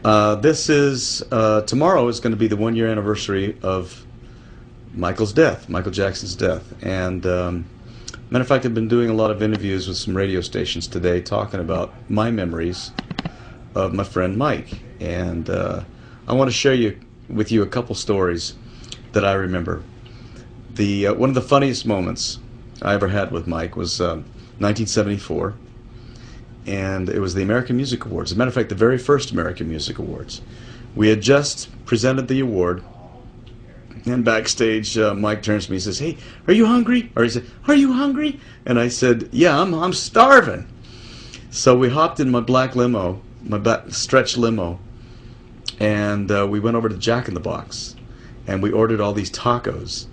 This is tomorrow is going to be the 1 year anniversary of Michael Jackson's death. And matter of fact, I've been doing a lot of interviews with some radio stations today talking about my memories of my friend Mike. And I want to share with you a couple stories that I remember. One of the funniest moments I ever had with Mike was 1974. And it was the American Music Awards. As a matter of fact, the very first American Music Awards. We had just presented the award, and backstage, Mike turns to me and says, "Hey, are you hungry?" Or he said, "Are you hungry?" And I said, "Yeah, I'm starving." So we hopped in my black limo, my stretch limo, and we went over to Jack in the Box, and we ordered all these tacos,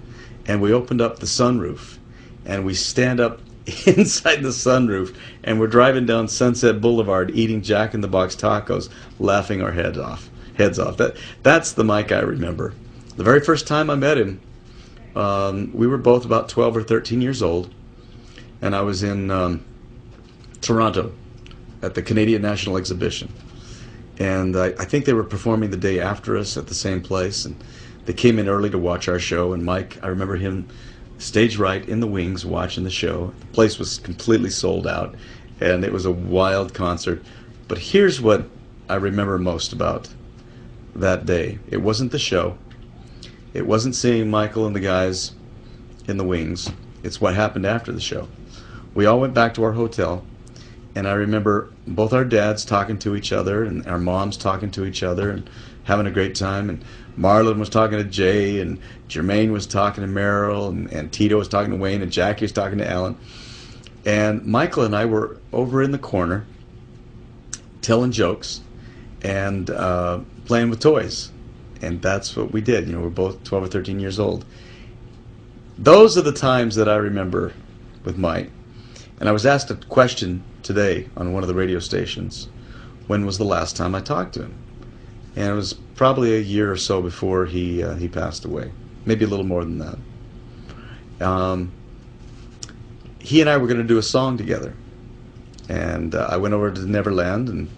and we opened up the sunroof, and we stand up inside the sunroof, and we're driving down Sunset Boulevard eating Jack in the Box tacos, laughing our heads off. That's the Mike I remember. The very first time I met him, we were both about 12 or 13 years old, and I was in Toronto at the Canadian National Exhibition, and I think they were performing the day after us at the same place, and they came in early to watch our show. And Mike, I remember him stage right in the wings watching the show. The place was completely sold out, and it was a wild concert. But here's what I remember most about that day. It wasn't the show. It wasn't seeing Michael and the guys in the wings. It's what happened after the show. We all went back to our hotel, and I remember both our dads talking to each other and our moms talking to each other and having a great time. And Marlon was talking to Jay, and Jermaine was talking to Merrill, and Tito was talking to Wayne, and Jackie was talking to Alan. And Michael and I were over in the corner telling jokes and playing with toys. And that's what we did. You know, we're both 12 or 13 years old. Those are the times that I remember with Mike. And I was asked a question today on one of the radio stations. When was the last time I talked to him? And it was probably a year or so before he passed away, maybe a little more than that. He and I were going to do a song together, and I went over to Neverland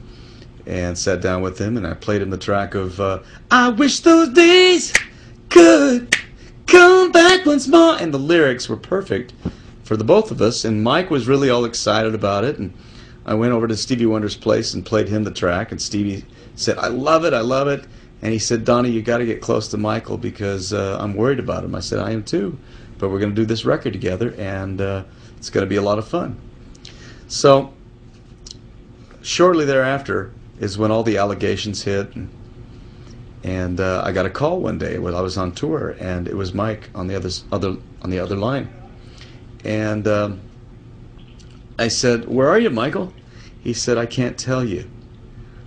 and sat down with him, and I played him the track of "I Wish Those Days Could Come Back Once More," and the lyrics were perfect for the both of us. And Mike was really all excited about it, and I went over to Stevie Wonder's place and played him the track, and Stevie said, "I love it, I love it." And he said, "Donny, you got to get close to Michael because I'm worried about him." I said, "I am too, but we're going to do this record together, and it's going to be a lot of fun." So shortly thereafter is when all the allegations hit, and I got a call one day when I was on tour, and it was Mike on the other line, and I said, "Where are you, Michael?" He said, "I can't tell you."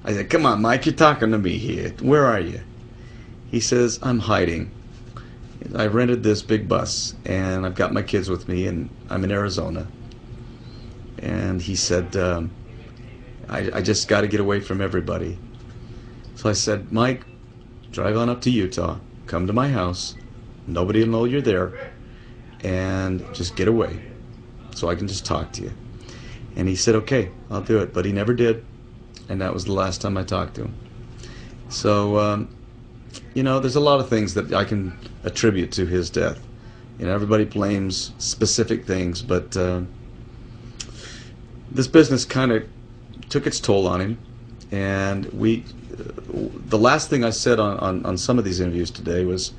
I said, "Come on, Mike, you're talking to me here. Where are you?" He says, "I'm hiding. I rented this big bus, and I've got my kids with me, and I'm in Arizona." And he said, I just got to get away from everybody. So I said, "Mike, drive on up to Utah. Come to my house. Nobody will know you're there. And just get away so I can just talk to you." And he said, "Okay, I'll do it." But he never did. And that was the last time I talked to him. So, you know, there's a lot of things that I can attribute to his death. You know, everybody blames specific things, but this business kind of took its toll on him. And the last thing I said on some of these interviews today was,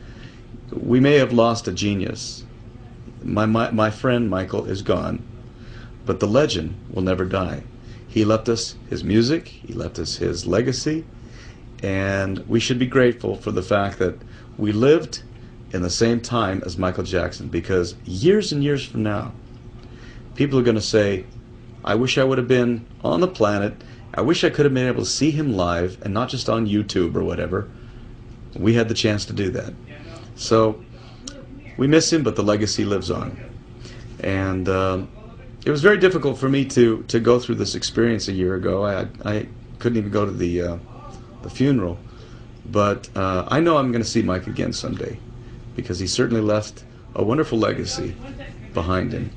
we may have lost a genius. My friend Michael is gone, but the legend will never die. He left us his music, he left us his legacy, and we should be grateful for the fact that we lived in the same time as Michael Jackson, because years and years from now, people are going to say, "I wish I would have been on the planet. I wish I could have been able to see him live and not just on YouTube or whatever." We had the chance to do that. So we miss him, but the legacy lives on. And it was very difficult for me to go through this experience a year ago. I couldn't even go to the funeral, but I know I'm going to see Mike again someday, because he certainly left a wonderful legacy behind him.